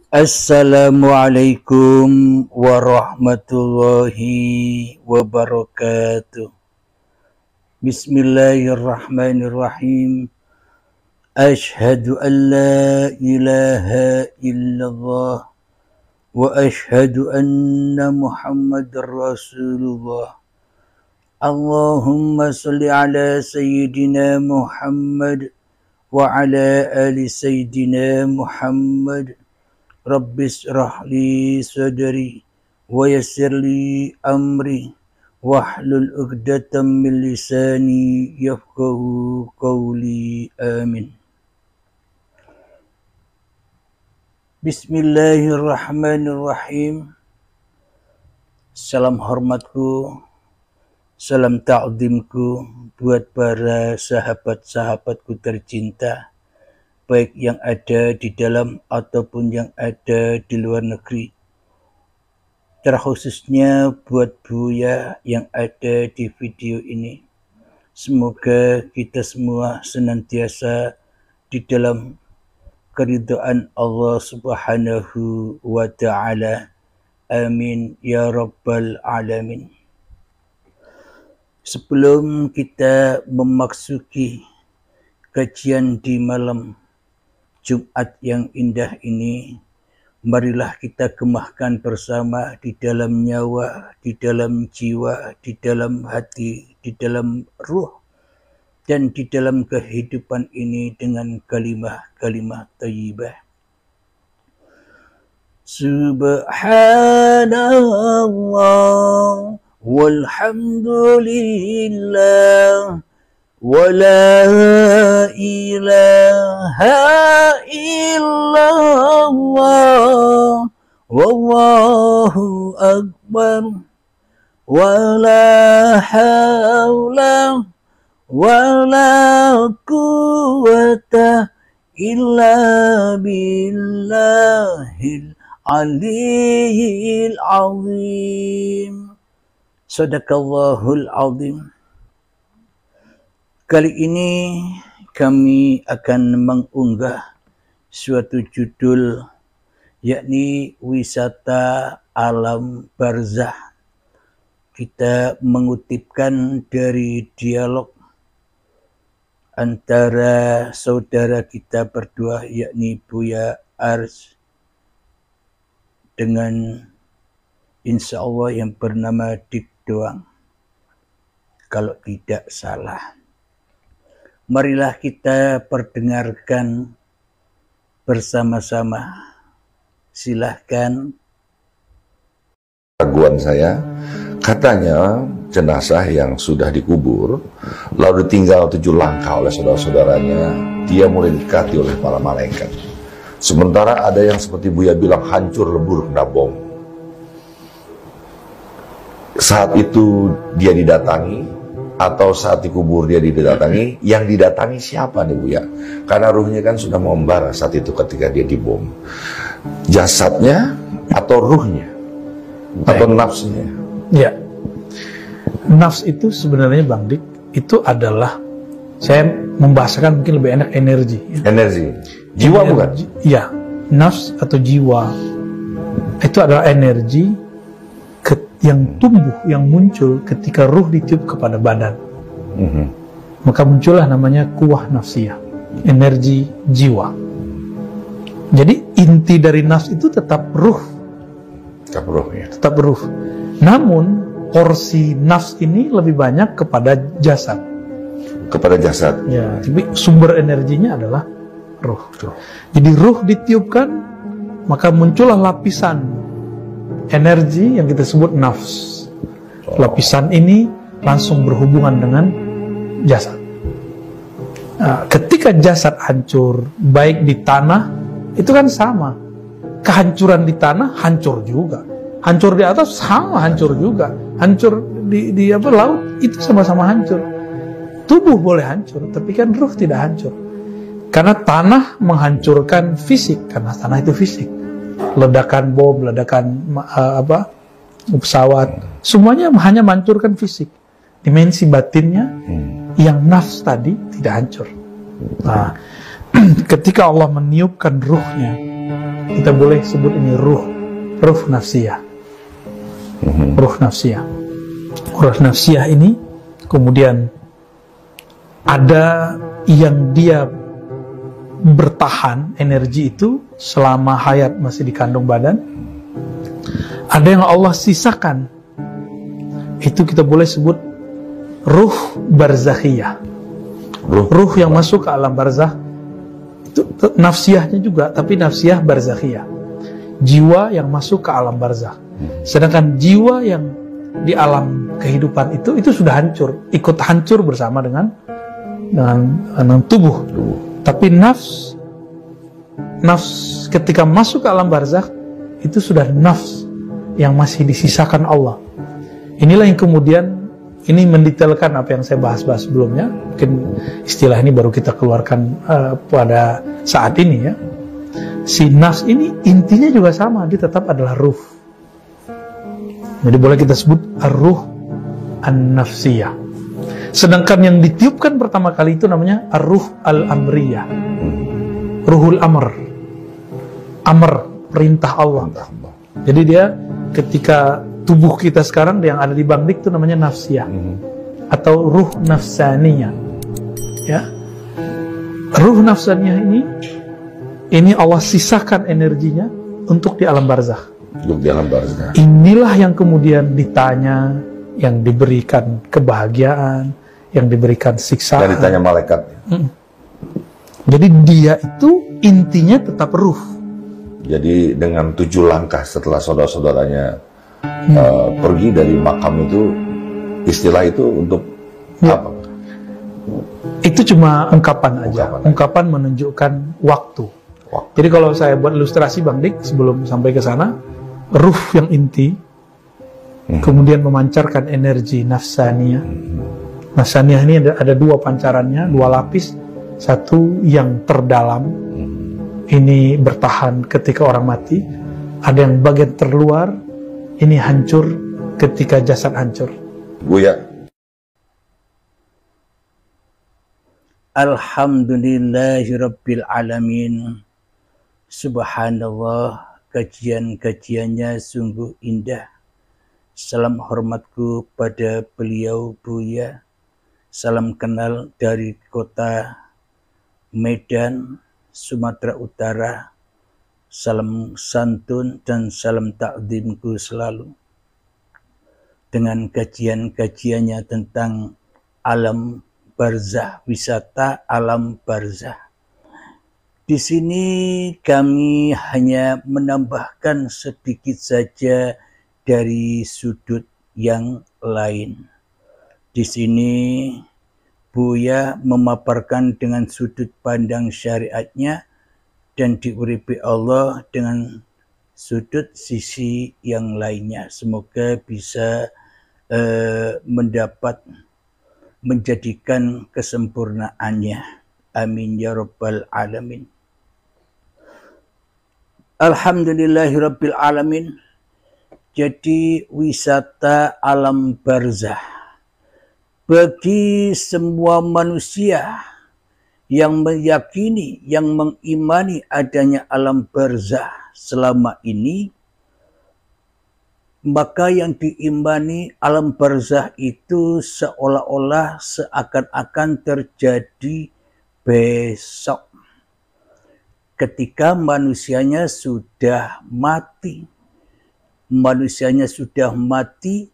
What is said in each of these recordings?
Assalamualaikum warahmatullahi wabarakatuh. Bismillahirrahmanirrahim. Ashhadu an la ilaha illallah wa ashhadu anna Muhammadar Rasulullah. Allahumma salli ala sayyidina Muhammad wa ala ali sayyidina Muhammad. Rabbis rahli sadri wa yassirli amri wahlul 'uqdatam min lisani yafqahu qawli. Amin. Bismillahirrahmanirrahim. Salam hormatku, salam ta'zimku buat para sahabat-sahabatku tercinta, baik yang ada di dalam ataupun yang ada di luar negeri. Terkhususnya buat Buya yang ada di video ini. Semoga kita semua senantiasa di dalam keridhaan Allah Subhanahu wa ta'ala. Amin ya rabbal alamin. Sebelum kita memasuki kajian di malam Jumat yang indah ini, marilah kita gemahkan bersama di dalam nyawa, di dalam jiwa, di dalam hati, di dalam ruh, dan di dalam kehidupan ini dengan kalimah-kalimah thayyibah. Subhanallah walhamdulillah ولا إله إلا الله والله أكبر ولا حول ولا قوة إلا بالله العلي العظيم. Sadaqallahul azim. Kali ini kami akan mengunggah suatu judul, yakni wisata alam barzah. Kita mengutipkan dari dialog antara saudara kita berdua, yakni Buya Ars dengan insya Allah yang bernama Dik Doang, kalau tidak salah. Marilah kita perdengarkan bersama-sama. Silahkan. Raguan saya, katanya jenazah yang sudah dikubur, lalu ditinggal 7 langkah oleh saudara-saudaranya, dia mulai didekati oleh para malaikat. Sementara ada yang seperti Buya bilang hancur lebur kena bom. Saat itu dia didatangi, atau saat dikubur dia didatangi, yang didatangi siapa nih Buya? Karena ruhnya kan sudah membara saat itu ketika dia dibom. Jasadnya atau ruhnya? Atau nafsunya? Ya, nafs itu sebenarnya Bang Dik, itu adalah, saya membahasakan mungkin lebih enak, energi. Energi? Jiwa energi, bukan? Iya, nafs atau jiwa itu adalah energi yang tumbuh, yang muncul ketika ruh ditiup kepada badan. Maka muncullah namanya kuwah nafsiyah, energi jiwa. Jadi inti dari nafs itu tetap ruh. Tetap ruh, ya. Tetap ruh. Namun porsi nafs ini lebih banyak kepada jasad. Kepada jasad. Ya, tapi sumber energinya adalah ruh. Jadi ruh ditiupkan, maka muncullah lapisan energi yang kita sebut nafs. Lapisan ini langsung berhubungan dengan jasad. Nah, ketika jasad hancur, baik di tanah, itu kan sama. Kehancuran di tanah hancur juga. Hancur di atas sama hancur juga. Hancur di laut itu sama-sama hancur. Tubuh boleh hancur, tapi kan ruh tidak hancur. Karena tanah menghancurkan fisik, karena tanah itu fisik. Ledakan bom, ledakan pesawat, semuanya hanya menghancurkan fisik. Dimensi batinnya yang nafs tadi tidak hancur. Nah, ketika Allah meniupkan ruhnya kita boleh sebut ini ruh nafsiyah. Ruh nafsiyah. Ruh nafsiyah ini kemudian ada yang dia bertahan energi itu selama hayat masih di kandung badan. Ada yang Allah sisakan. Itu kita boleh sebut ruh barzakhiyah. Ruh yang masuk ke alam barzakh. Itu nafsiyahnya juga, tapi nafsiyah barzakhiyah. Jiwa yang masuk ke alam barzakh. Sedangkan jiwa yang di alam kehidupan itu sudah hancur, ikut hancur bersama dengan tubuh. Tapi nafs ketika masuk ke alam barzakh itu sudah nafs yang masih disisakan Allah. Inilah yang kemudian ini mendetailkan apa yang saya bahas sebelumnya. Mungkin istilah ini baru kita keluarkan pada saat ini ya. Si nafs ini intinya juga sama, dia tetap adalah ruh. Jadi boleh kita sebut ar-ruh an-nafsiyah. Sedangkan yang ditiupkan pertama kali itu namanya ar-ruh al-amriyah. Ruhul amr. Amr, perintah Allah. Jadi dia ketika tubuh kita sekarang yang ada di Bangdik itu namanya nafsiyah atau ruh nafsaniyah. Ya. Ruh nafsaniyah ini Allah sisakan energinya untuk di alam barzakh. Untuk di alam barzakh. Inilah yang kemudian ditanya, yang diberikan kebahagiaan, yang diberikan siksaan. Dan ditanya malaikat. Jadi dia itu intinya tetap ruh. Jadi dengan 7 langkah setelah saudara-saudaranya pergi dari makam itu, istilah itu untuk apa? Itu cuma ungkapan aja. Ungkapan menunjukkan waktu. Jadi kalau saya buat ilustrasi Bang Dik sebelum sampai ke sana, ruh yang inti kemudian memancarkan energi nafsaniyah. Nafsaniyah ini ada 2 pancarannya, 2 lapis. Satu yang terdalam, ini bertahan ketika orang mati. Ada yang bagian terluar, ini hancur ketika jasad hancur. Buya. Alhamdulillahirabbil alamin. Subhanallah, kajian-kajiannya sungguh indah. Salam hormatku pada beliau Buya. Salam kenal dari kota Medan, Sumatera Utara. Salam santun dan salam takdimku selalu. Dengan kajian-kajiannya tentang alam barzakh, wisata alam barzakh. Di sini kami hanya menambahkan sedikit saja dari sudut yang lain. Di sini Buya memaparkan dengan sudut pandang syariatnya dan diuripi Allah dengan sudut sisi yang lainnya. Semoga bisa menjadikan kesempurnaannya. Amin ya rabbal alamin. Alhamdulillahirabbil alamin. Jadi wisata alam barzakh bagi semua manusia yang meyakini, yang mengimani adanya alam barzakh selama ini, maka yang diimani alam barzakh itu seolah-olah seakan-akan terjadi besok. Ketika manusianya sudah mati. Manusianya sudah mati,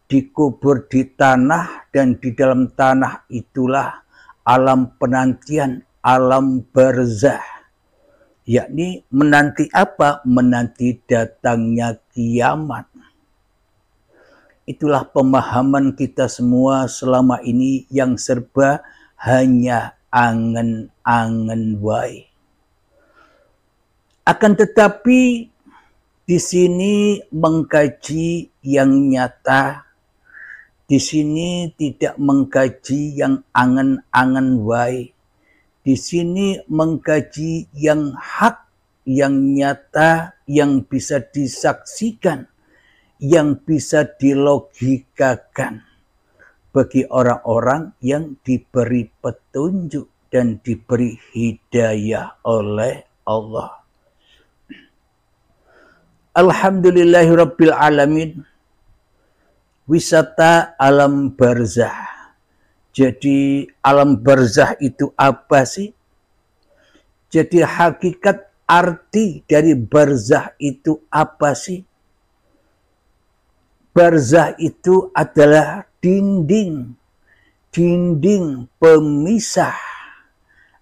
dikubur di tanah, dan di dalam tanah itulah alam penantian, alam barzakh. Yakni menanti apa? Menanti datangnya kiamat. Itulah pemahaman kita semua selama ini yang serba hanya angen-angen wae. Akan tetapi di sini mengkaji yang nyata, di sini tidak mengkaji yang angen-angen wae. Di sini mengkaji yang hak, yang nyata, yang bisa disaksikan, yang bisa dilogikakan bagi orang-orang yang diberi petunjuk dan diberi hidayah oleh Allah. Alhamdulillahirabbil alamin. Wisata alam barzah. Jadi alam barzah itu apa sih? Jadi hakikat arti dari barzah itu apa sih? Barzah itu adalah dinding pemisah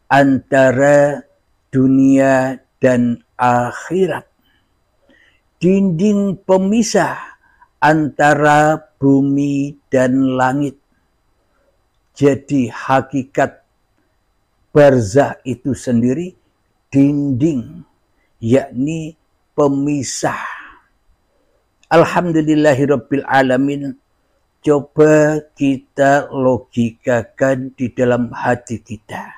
antara dunia dan akhirat. Dinding pemisah antara bumi dan langit. Jadi hakikat barzah itu sendiri dinding, yakni pemisah. Alhamdulillahirabbil alamin. Coba kita logikakan di dalam hati kita.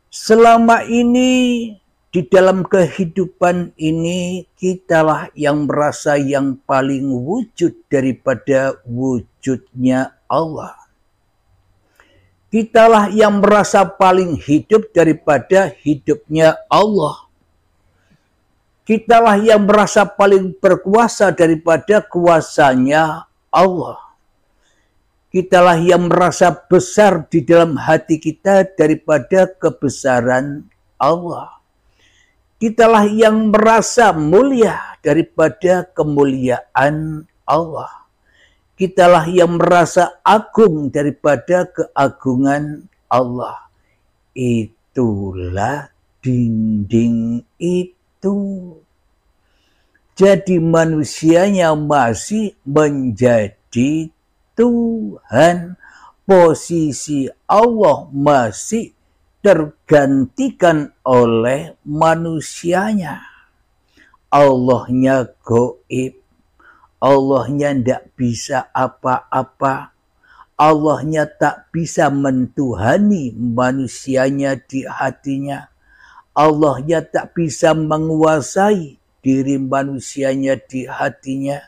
Selama ini di dalam kehidupan ini kitalah yang merasa yang paling wujud daripada wujudnya Allah. Kitalah yang merasa paling hidup daripada hidupnya Allah. Kitalah yang merasa paling berkuasa daripada kuasanya Allah. Kitalah yang merasa besar di dalam hati kita daripada kebesaran Allah. Kitalah yang merasa mulia daripada kemuliaan Allah. Kitalah yang merasa agung daripada keagungan Allah. Itulah dinding itu. Jadi manusianya masih menjadi Tuhan. Posisi Allah masih tergantikan oleh manusianya. Allahnya gaib. Allahnya tidak bisa apa-apa. Allahnya tak bisa mentuhani manusianya di hatinya. Allahnya tak bisa menguasai diri manusianya di hatinya.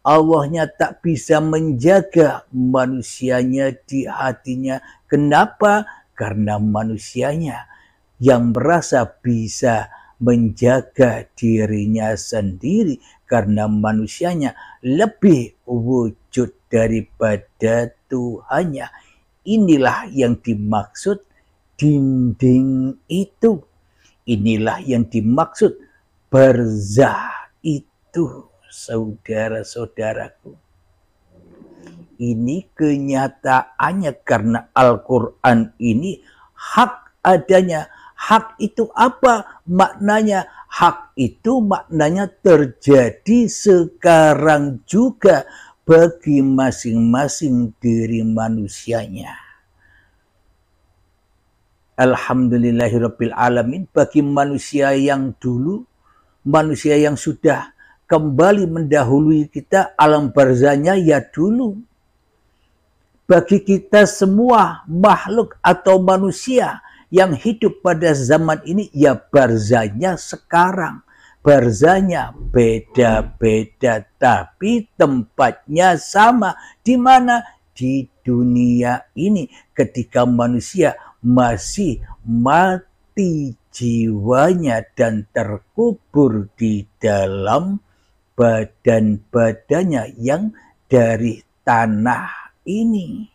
Allahnya tak bisa menjaga manusianya di hatinya. Kenapa? Karena manusianya yang merasa bisa menjaga dirinya sendiri. Karena manusianya lebih wujud daripada Tuhannya. Inilah yang dimaksud dinding itu. Inilah yang dimaksud barzah itu, saudara-saudaraku. Ini kenyataannya karena Al-Quran ini hak adanya. Hak itu apa maknanya? Hak itu maknanya terjadi sekarang juga bagi masing-masing diri manusianya. Alhamdulillahirabbil alamin. Bagi manusia yang dulu, manusia yang sudah kembali mendahului kita, alam barzahnya ya dulu. Bagi kita semua makhluk atau manusia yang hidup pada zaman ini, ya barzahnya sekarang. Barzahnya beda-beda, tapi tempatnya sama. Di mana? Di dunia ini. Ketika manusia masih mati jiwanya dan terkubur di dalam badan-badannya yang dari tanah ini.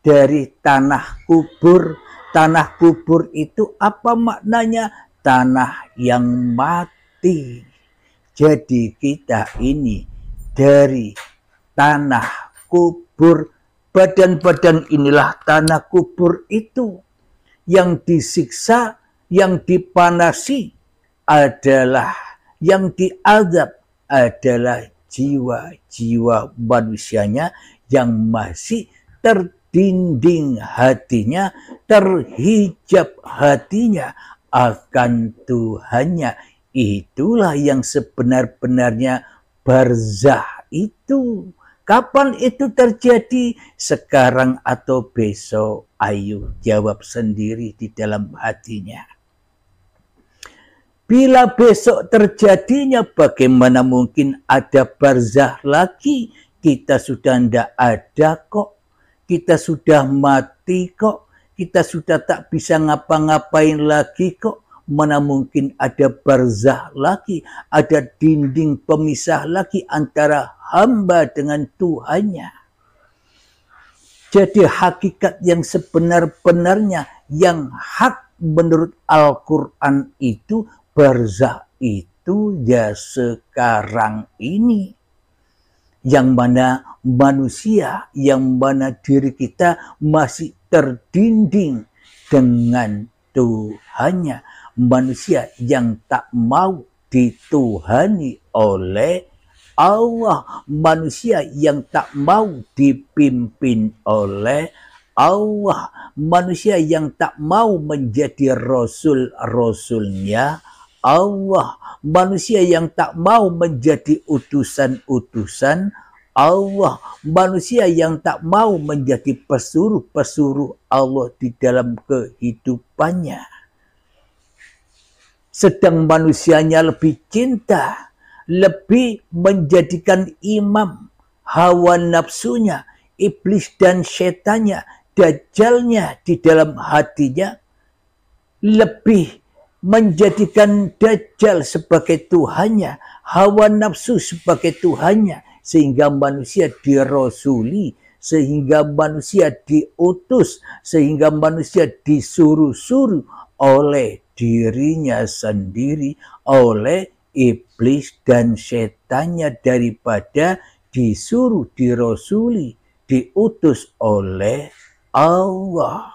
Dari tanah kubur. Tanah kubur itu apa maknanya? Tanah yang mati. Jadi kita ini dari tanah kubur. Badan-badan inilah tanah kubur itu. Yang disiksa, yang dipanasi adalah, yang diazab adalah jiwa-jiwa manusianya yang masih terdinding hatinya, terhijab hatinya akan Tuhannya. Itulah yang sebenar-benarnya barzah itu. Kapan itu terjadi? Sekarang atau besok? Ayo jawab sendiri di dalam hatinya. Bila besok terjadinya, bagaimana mungkin ada barzah lagi? Kita sudah tidak ada kok. Kita sudah mati kok. Kita sudah tak bisa ngapa-ngapain lagi kok. mana mungkin ada barzah lagi, ada dinding pemisah lagi antara hamba dengan Tuhannya. Jadi hakikat yang sebenar-benarnya, yang hak menurut Al-Quran itu, barzah itu ya sekarang ini. Yang mana manusia, yang mana diri kita masih terdinding dengan Tuhannya. Manusia yang tak mau dituhani oleh Allah, manusia yang tak mau dipimpin oleh Allah, manusia yang tak mau menjadi rasul-rasulnya Allah, manusia yang tak mau menjadi utusan-utusan Allah, manusia yang tak mau menjadi pesuruh-pesuruh Allah di dalam kehidupannya. Sedang manusianya lebih cinta, lebih menjadikan imam hawa nafsunya, iblis dan setannya, dajjalnya di dalam hatinya, lebih menjadikan dajjal sebagai Tuhannya, hawa nafsu sebagai Tuhannya, sehingga manusia dirasuli, sehingga manusia diutus, sehingga manusia disuruh-suruh oleh dirinya sendiri, oleh iblis dan setannya, daripada disuruh, dirasuli, diutus oleh Allah.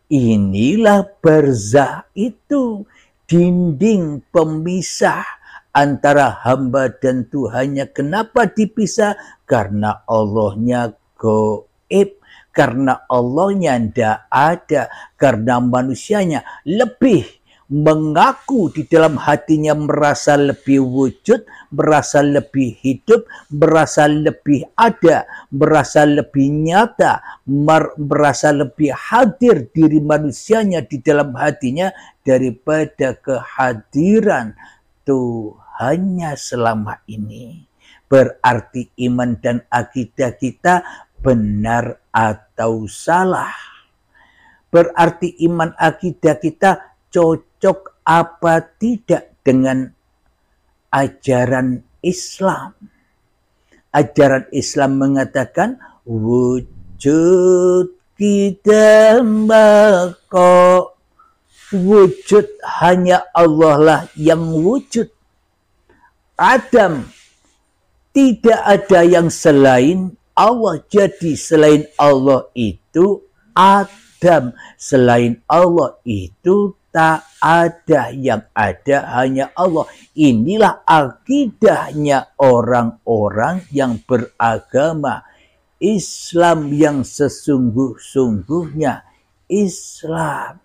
Inilah barzah itu, dinding pemisah antara hamba dan Tuhannya. Kenapa dipisah? Karena Allahnya gaib, karena Allahnya tidak ada, karena manusianya lebih mengaku di dalam hatinya merasa lebih wujud, merasa lebih hidup, merasa lebih ada, merasa lebih nyata, merasa lebih hadir diri manusianya di dalam hatinya daripada kehadiran Tuhannya selama ini. Berarti iman dan akidah kita benar atau salah. Berarti iman akidah kita cocok apa tidak dengan ajaran Islam. Ajaran Islam mengatakan wujud kita bako, wujud hanya Allah lah yang wujud. Adam, tidak ada yang selain Allah. Jadi selain Allah itu Adam, selain Allah itu tak ada, yang ada hanya Allah. Inilah akidahnya orang-orang yang beragama Islam, yang sesungguh-sungguhnya Islam.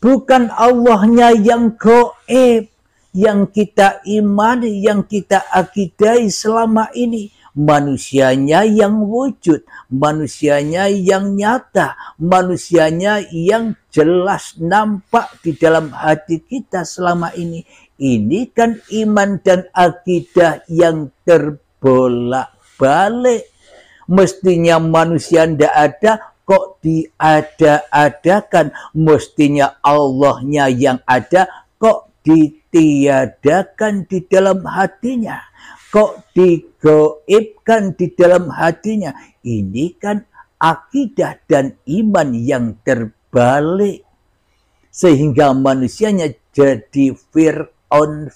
Bukan Allahnya yang gaib, yang kita imani, yang kita akidai selama ini. Manusianya yang wujud, manusianya yang nyata, manusianya yang jelas nampak di dalam hati kita selama ini. Ini kan iman dan akidah yang terbolak-balik. Mestinya manusia tidak ada, kok diada-adakan. Mestinya Allahnya yang ada, kok ditiadakan di dalam hatinya, kok digaibkan di dalam hatinya. Ini kan akidah dan iman yang terbalik, sehingga manusianya jadi Fir'aun,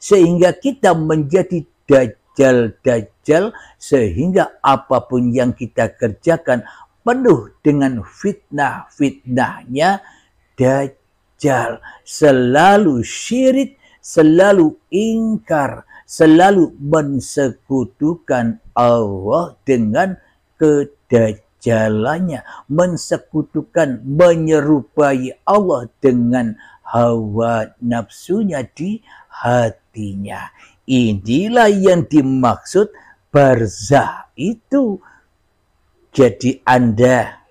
sehingga kita menjadi dajjal, sehingga apapun yang kita kerjakan penuh dengan fitnah-fitnahnya dajjal. Selalu syirik, selalu ingkar, selalu mensekutukan Allah dengan kedajjalannya, mensekutukan, menyerupai Allah dengan hawa nafsunya di hatinya. Inilah yang dimaksud barzah itu. Jadi Anda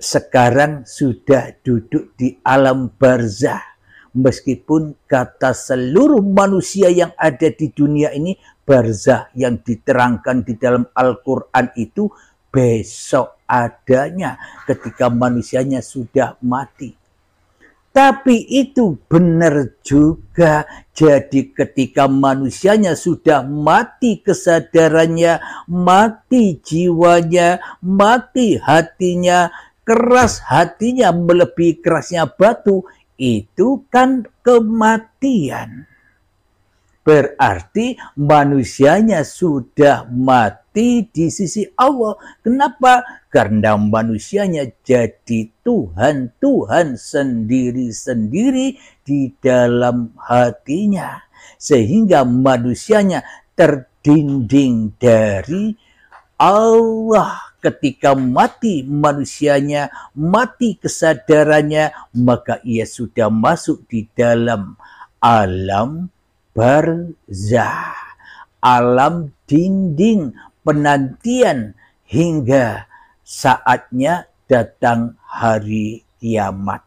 sekarang sudah duduk di alam barzah. Meskipun kata seluruh manusia yang ada di dunia ini, barzah yang diterangkan di dalam Al-Quran itu besok adanya ketika manusianya sudah mati. Tapi itu benar juga. Jadi ketika manusianya sudah mati kesadarannya, mati jiwanya, mati hatinya, keras hatinya melebihi kerasnya batu, itu kan kematian. Berarti manusianya sudah mati di sisi Allah. Kenapa? Karena manusianya jadi Tuhan-Tuhan sendiri-sendiri di dalam hatinya. Sehingga manusianya terdinding dari Allah. Ketika mati manusianya, mati kesadarannya, maka ia sudah masuk di dalam alam barzah, alam dinding penantian hingga saatnya datang hari kiamat,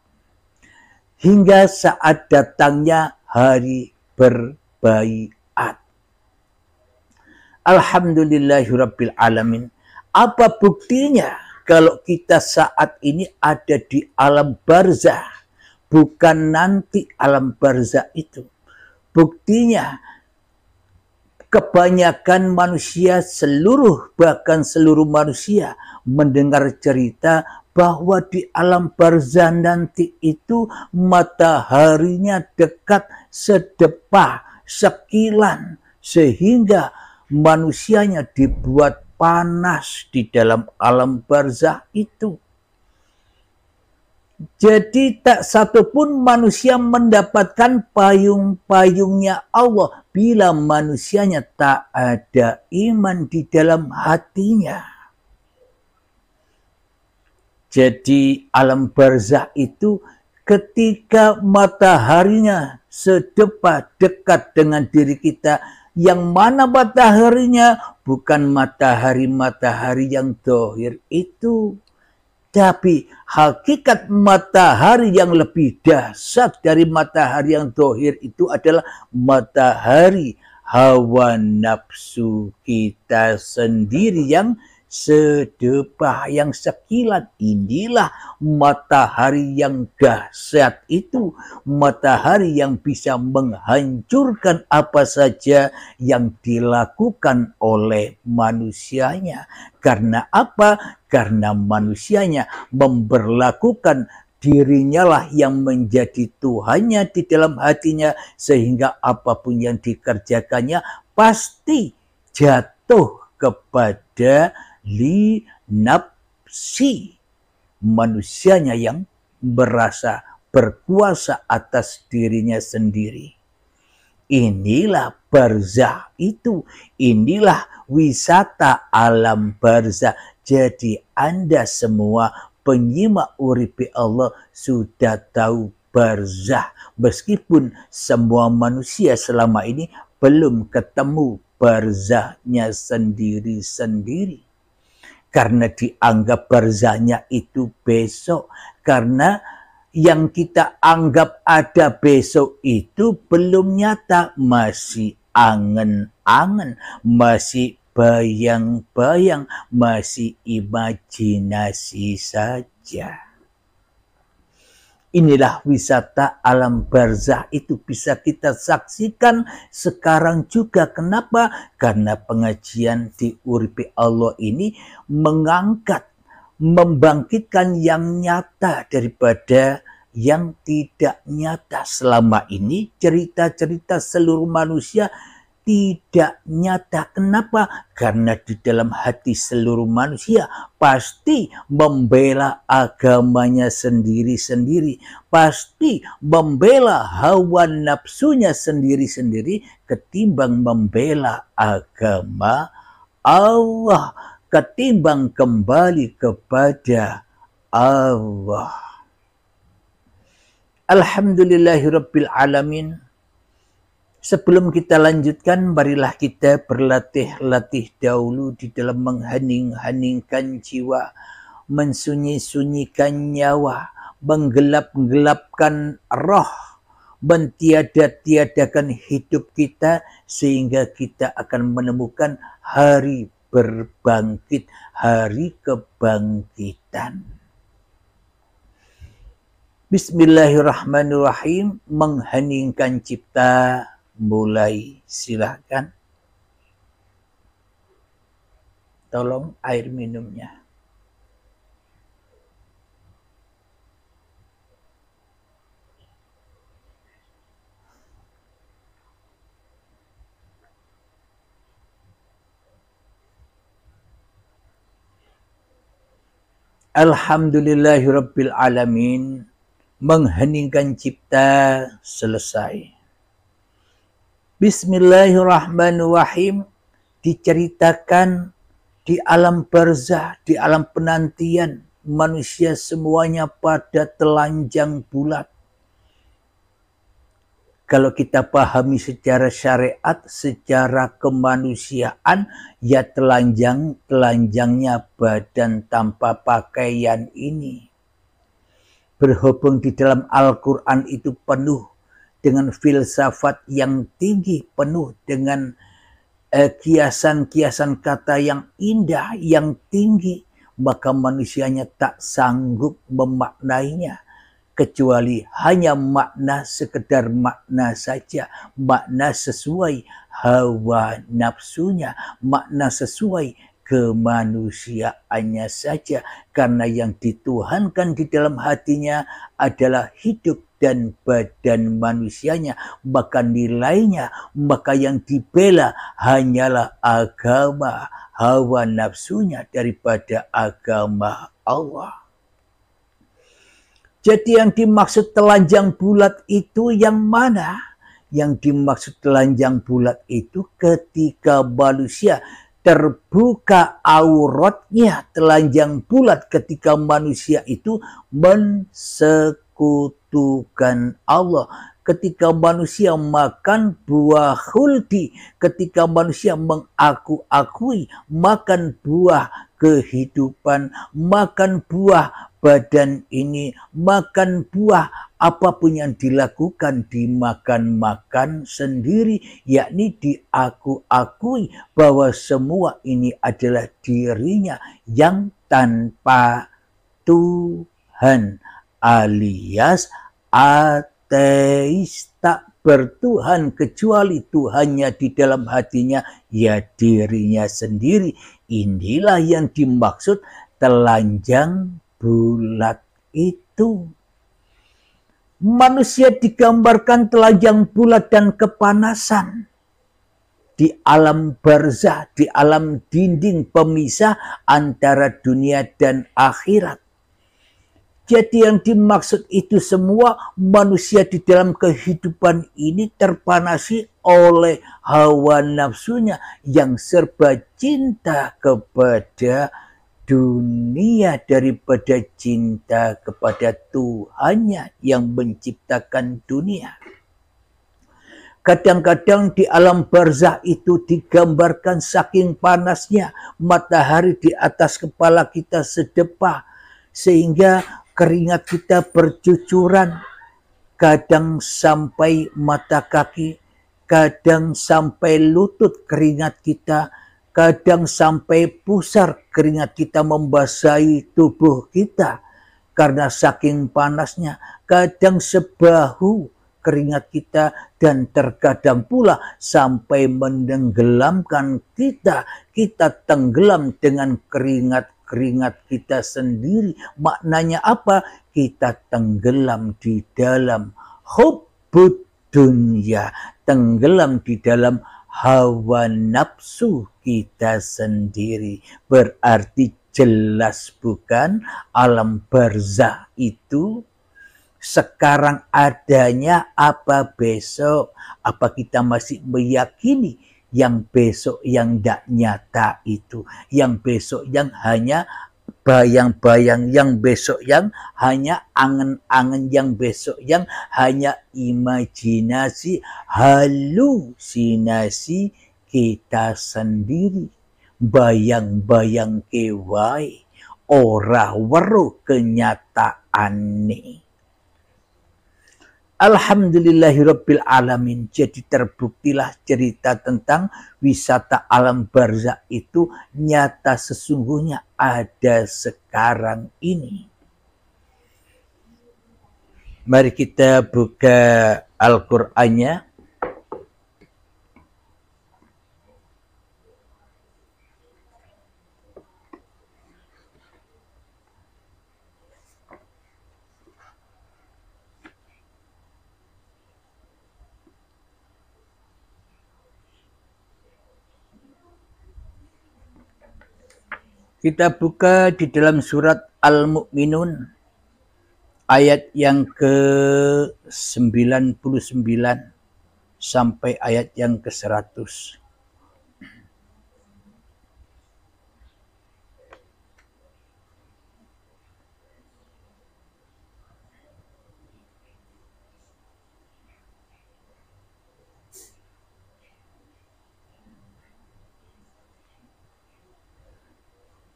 hingga saat datangnya hari berbaiat. Alhamdulillahirabbil alamin. Apa buktinya kalau kita saat ini ada di alam barzah, bukan nanti alam barzah itu? Buktinya kebanyakan manusia, bahkan seluruh manusia mendengar cerita bahwa di alam barzah nanti itu mataharinya dekat sedepa, sekilan, sehingga manusianya dibuat panas di dalam alam barzah itu. Jadi tak satupun manusia mendapatkan payung-payungnya Allah bila manusianya tak ada iman di dalam hatinya. Jadi alam barzah itu ketika mataharinya sedepa dekat dengan diri kita, yang mana mataharinya bukan matahari yang zahir itu, tapi hakikat matahari yang lebih dahsyat dari matahari yang zahir itu adalah matahari hawa nafsu kita sendiri yang sedepa, yang sekilat. Inilah matahari yang dahsyat itu, matahari yang bisa menghancurkan apa saja yang dilakukan oleh manusianya. Karena apa? Karena manusianya memberlakukan dirinya lah yang menjadi Tuhannya di dalam hatinya, sehingga apapun yang dikerjakannya pasti jatuh kepada li nafsi, manusianya yang merasa berkuasa atas dirinya sendiri. Inilah barzah itu, inilah wisata alam barzah. Jadi Anda semua penyimak Uripi Allah sudah tahu barzah, meskipun semua manusia selama ini belum ketemu barzahnya sendiri-sendiri. Karena dianggap barzahnya itu besok. Karena yang kita anggap ada besok itu belum nyata. Masih angen-angen, masih bayang-bayang, masih imajinasi saja. Inilah wisata alam barzah itu bisa kita saksikan sekarang juga. Kenapa? Karena pengajian di Uripi Allah ini mengangkat, membangkitkan yang nyata daripada yang tidak nyata. Selama ini cerita-cerita seluruh manusia tidak nyata. Kenapa? Karena di dalam hati seluruh manusia pasti membela agamanya sendiri-sendiri, pasti membela hawa nafsunya sendiri-sendiri ketimbang membela agama Allah, ketimbang kembali kepada Allah. Alhamdulillahirabbil alamin. Sebelum kita lanjutkan, marilah kita berlatih-latih dahulu di dalam menghening-heningkan jiwa, mensunyi-sunyikan nyawa, menggelap-gelapkan roh, mentiada-tiadakan hidup kita, sehingga kita akan menemukan hari berbangkit hari kebangkitan. Bismillahirrahmanirrahim. Mengheningkan cipta, mulai, silahkan. Tolong air minumnya. Alhamdulillahirabbil alamin. Mengheningkan cipta, selesai. Bismillahirrahmanirrahim. Diceritakan di alam barzah, di alam penantian, manusia semuanya pada telanjang bulat. Kalau kita pahami secara syariat, secara kemanusiaan, ya telanjangnya badan tanpa pakaian ini. Berhubung di dalam Al-Quran itu penuh dengan filsafat yang tinggi, penuh dengan kiasan-kiasan kata yang indah, yang tinggi, maka manusianya tak sanggup memaknainya, kecuali hanya makna sekedar makna saja, makna sesuai hawa nafsunya, makna sesuai kemanusiaannya saja, karena yang dituhankan di dalam hatinya adalah hidup dan badan manusianya, maka nilainya, maka yang dibela hanyalah agama hawa nafsunya daripada agama Allah. Jadi yang dimaksud telanjang bulat itu yang mana? Yang dimaksud telanjang bulat itu ketika manusia terbuka auratnya, telanjang bulat ketika manusia itu mensekutukan Allah. Ketika manusia makan buah khuldi, ketika manusia mengaku-akui makan buah kehidupan, makan buah badan ini, makan buah apapun yang dilakukan, dimakan-makan sendiri, yakni diaku-akui bahwa semua ini adalah dirinya yang tanpa Tuhan, alias ateis, tak bertuhan kecuali Tuhannya di dalam hatinya, ya dirinya sendiri. Inilah yang dimaksud telanjang bulat itu. Manusia digambarkan telanjang bulat dan kepanasan di alam barzah, di alam dinding pemisah antara dunia dan akhirat. Jadi yang dimaksud itu semua, manusia di dalam kehidupan ini terpanasi oleh hawa nafsunya yang serba cinta kepada dunia daripada cinta kepada Tuhannya yang menciptakan dunia. Kadang-kadang di alam barzah itu digambarkan saking panasnya matahari di atas kepala kita sedepah, sehingga keringat kita bercucuran, kadang sampai mata kaki, kadang sampai lutut keringat kita, kadang sampai pusar keringat kita membasahi tubuh kita karena saking panasnya, kadang sebahu keringat kita, dan terkadang pula sampai menenggelamkan kita. Kita tenggelam dengan keringat kita sendiri. Maknanya apa? Kita tenggelam di dalam hubbud dunya, tenggelam di dalam hawa nafsu kita sendiri. Berarti jelas bukan alam barzah itu sekarang adanya, apa besok? Apa kita masih meyakini yang besok yang tidak nyata itu, yang besok yang hanya bayang-bayang, yang besok yang hanya angan-angan, yang besok yang hanya imajinasi, halusinasi kita sendiri, bayang-bayang kewai, ora weruh kenyataan. Alhamdulillahirabbil alamin. Jadi terbuktilah cerita tentang wisata alam barzakh itu nyata sesungguhnya ada sekarang ini. Mari kita buka Al-Qur'annya. Kita buka di dalam surat Al-Mu'minun ayat yang ke-99 sampai ayat yang ke-100.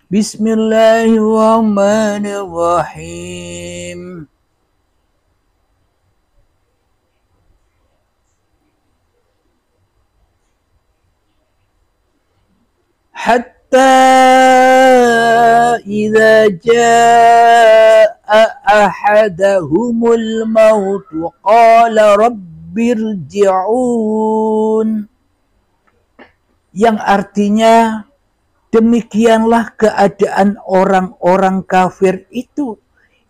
Bismillahirrahmanirrahim. Hatta idza jaa ahadahumul maut qala rabbirji'un. Yang artinya demikianlah keadaan orang-orang kafir itu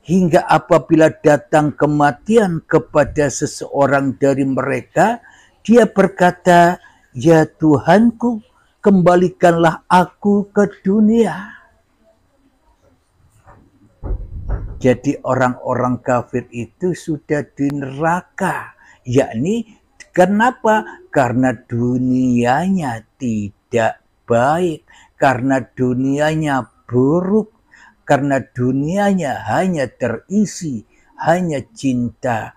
hingga apabila datang kematian kepada seseorang dari mereka, dia berkata, "Ya Tuhanku, kembalikanlah aku ke dunia." Jadi orang-orang kafir itu sudah di neraka, yakni kenapa? Karena dunianya tidak baik, karena dunianya buruk, karena dunianya hanya terisi, hanya cinta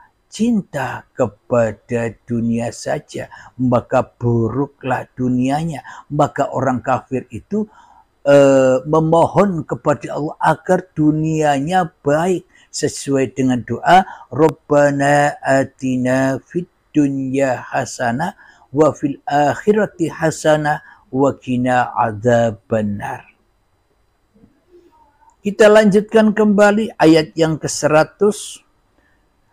kepada dunia saja, maka buruklah dunianya. Maka orang kafir itu memohon kepada Allah agar dunianya baik sesuai dengan doa Rabbana atina fid dunya hasanah wa fil akhirati hasanah wa qina adzabannar. Kita lanjutkan kembali ayat yang ke-100.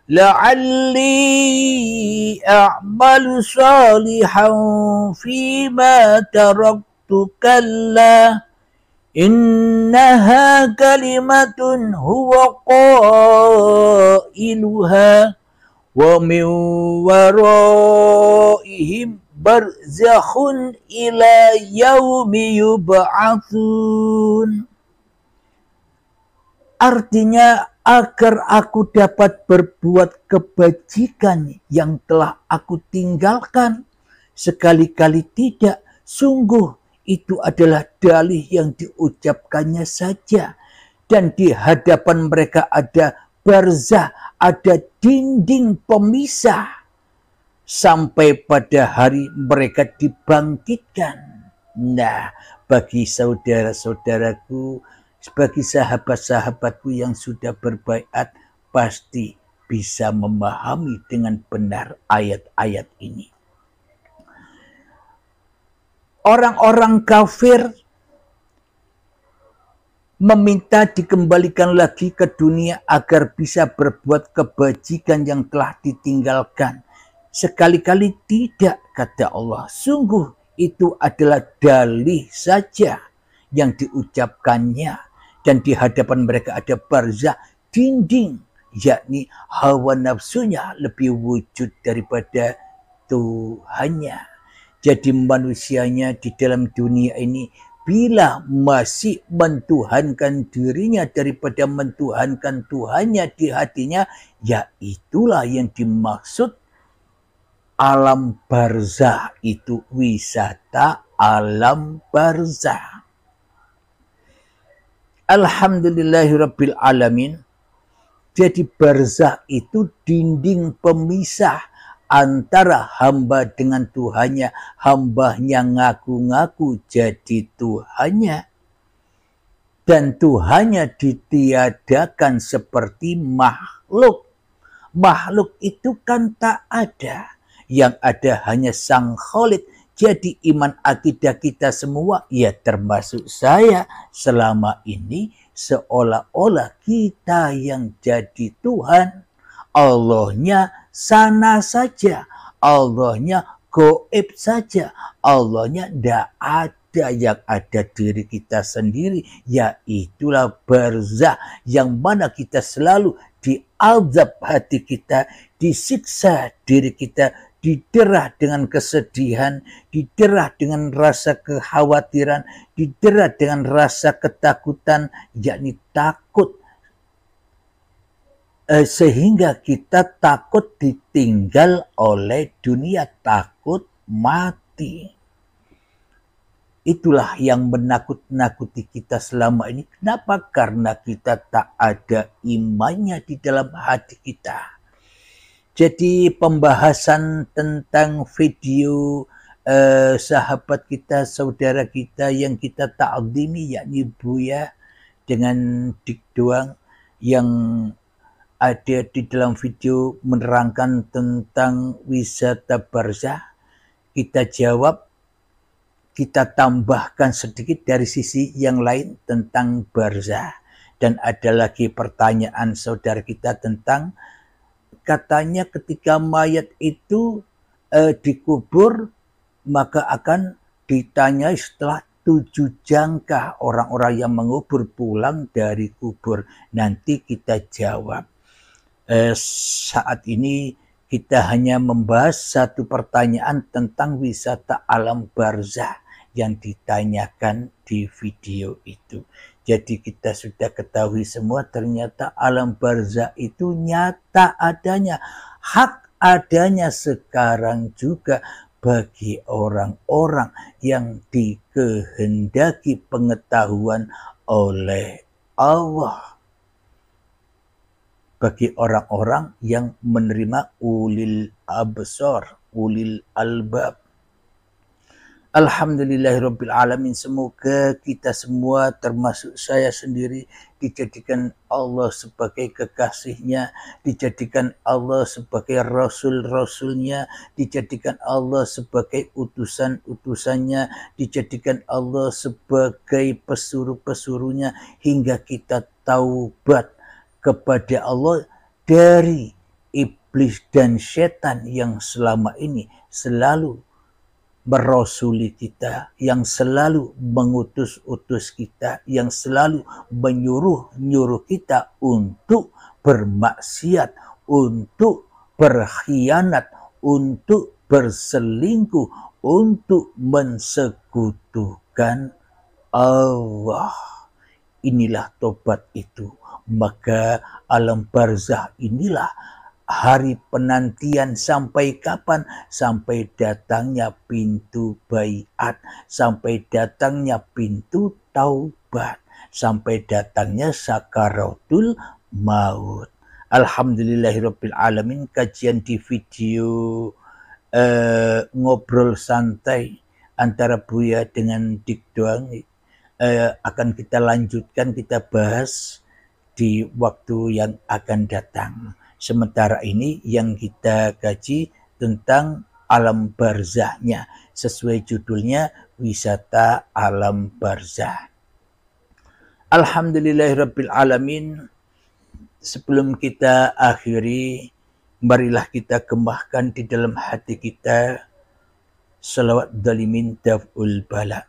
La'alli a'malu salihan fima taraktu kalla innaha kalimatun huwa qailuha wa min waraihim barzakhun ila yaumi yub'atsun. Artinya agar aku dapat berbuat kebajikan yang telah aku tinggalkan. Sekali-kali tidak, sungguh itu adalah dalih yang diucapkannya saja. Dan di hadapan mereka ada barzah, ada dinding pemisah. Sampai pada hari mereka dibangkitkan. Nah, bagi saudara-saudaraku, bagi sahabat-sahabatku yang sudah berbaiat, pasti bisa memahami dengan benar ayat-ayat ini. Orang-orang kafir meminta dikembalikan lagi ke dunia agar bisa berbuat kebajikan yang telah ditinggalkan. Sekali-kali tidak, kata Allah. Sungguh itu adalah dalih saja yang diucapkannya. Dan di hadapan mereka ada barzah, dinding, yakni hawa nafsunya lebih wujud daripada Tuhannya. Jadi manusianya di dalam dunia ini bila masih mentuhankan dirinya daripada mentuhankan Tuhannya di hatinya, ya itulah yang dimaksud alam barzah itu, wisata alam barzah. Alhamdulillahirabbil alamin. Jadi barzah itu dinding pemisah antara hamba dengan Tuhannya. Hambanya ngaku-ngaku jadi Tuhannya. Dan Tuhannya ditiadakan seperti makhluk. Makhluk itu kan tak ada. Yang ada hanya Sang Khalid. Jadi iman akidah kita semua, ya termasuk saya, selama ini seolah-olah kita yang jadi Tuhan. Allahnya sana saja. Allahnya goib saja. Allahnya tidak ada. Yang ada diri kita sendiri, yaitulah barzah, yang mana kita selalu diazab hati kita, disiksa diri kita, diderah dengan kesedihan, diderah dengan rasa kekhawatiran, diderah dengan rasa ketakutan, yakni takut, sehingga kita takut ditinggal oleh dunia, takut mati. Itulah yang menakut-nakuti kita selama ini. Kenapa? Karena kita tak ada imannya di dalam hati kita. Jadi pembahasan tentang video sahabat kita, saudara kita yang kita ta'zimi, yakni Buya dengan Dik Doang, yang ada di dalam video menerangkan tentang wisata barzah, kita jawab, kita tambahkan sedikit dari sisi yang lain tentang barzah. Dan ada lagi pertanyaan saudara kita tentang, katanya ketika mayat itu dikubur, maka akan ditanyai setelah 7 jangkah orang-orang yang mengubur pulang dari kubur. Nanti kita jawab. Saat ini kita hanya membahas satu pertanyaan tentang wisata alam barzah yang ditanyakan di video itu. Jadi kita sudah ketahui semua, ternyata alam barzah itu nyata adanya, hak adanya sekarang juga bagi orang-orang yang dikehendaki pengetahuan oleh Allah. Bagi orang-orang yang menerima ulil absar, ulil albab. Alhamdulillahirabbil alamin. Semoga kita semua termasuk saya sendiri dijadikan Allah sebagai kekasihnya, dijadikan Allah sebagai rasul-rasulnya, dijadikan Allah sebagai utusan-utusannya, dijadikan Allah sebagai pesuruh-pesuruhnya, hingga kita taubat kepada Allah dari iblis dan setan yang selama ini selalu merasuli kita, yang selalu mengutus-utus kita, yang selalu menyuruh-nyuruh kita untuk bermaksiat, untuk berkhianat, untuk berselingkuh, untuk mensekutukan Allah. Inilah tobat itu. Maka alam barzah inilah hari penantian. Sampai kapan? Sampai datangnya pintu baiat, sampai datangnya pintu taubat, sampai datangnya sakaratul maut. Alhamdulillahirabbil alamin. Kajian di video ngobrol santai antara Buya dengan Dik Doang akan kita lanjutkan, kita bahas di waktu yang akan datang. Sementara ini yang kita kaji tentang alam barzahnya, sesuai judulnya wisata alam barzah. Alhamdulillahirabbil alamin. Sebelum kita akhiri, marilah kita gembahkan di dalam hati kita salawat dalimin daf'ul bala.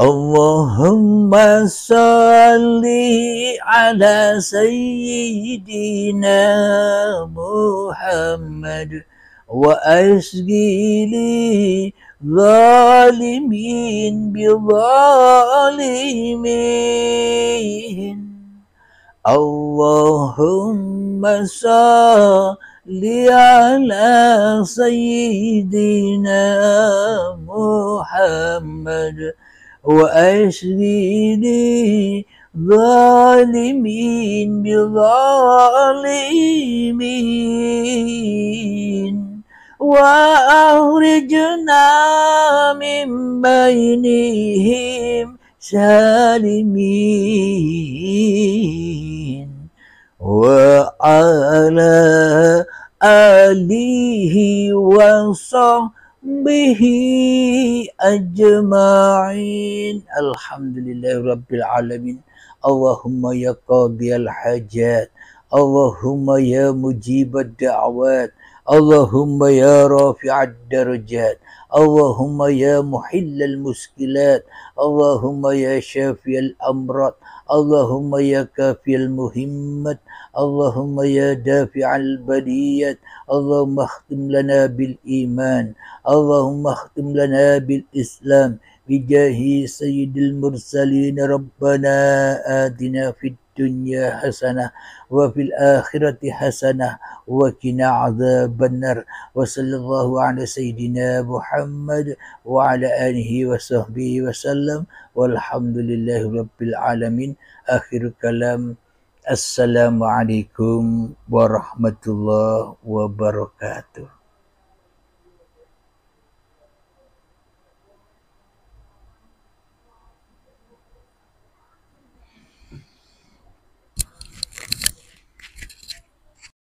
Allahumma salli ala sayyidina Muhammad wa asgili zalimin bi zalimin. Allahumma salli ala sayyidina Muhammad wa asghini zalimin bi zalimin wa akhrijna min bainihim salimin وعلى آله وصحبه أجمعين. الحمد لله رب العالمين. اللهم يا قاضي الحاجات، اللهم يا مجيب الدعوات، اللهم يا رافع الدرجات، اللهم يا محل المشكلات، اللهم يا شافي الأمراض، اللهم يا كافي المهمات، اللهم يا دافع البليات، اللهم اختم لنا بالإيمان، اللهم اختم لنا بالإسلام بجاه سيد المرسلين. ربنا آتنا في الدنيا حسنة وفي الآخرة حسنة وقنا عذاب النار. وصلى الله على سيدنا محمد وعلى آله وصحبه وسلم والحمد لله رب العالمين. آخر كلام، السلام عليكم warahmatullahi wabarakatuh.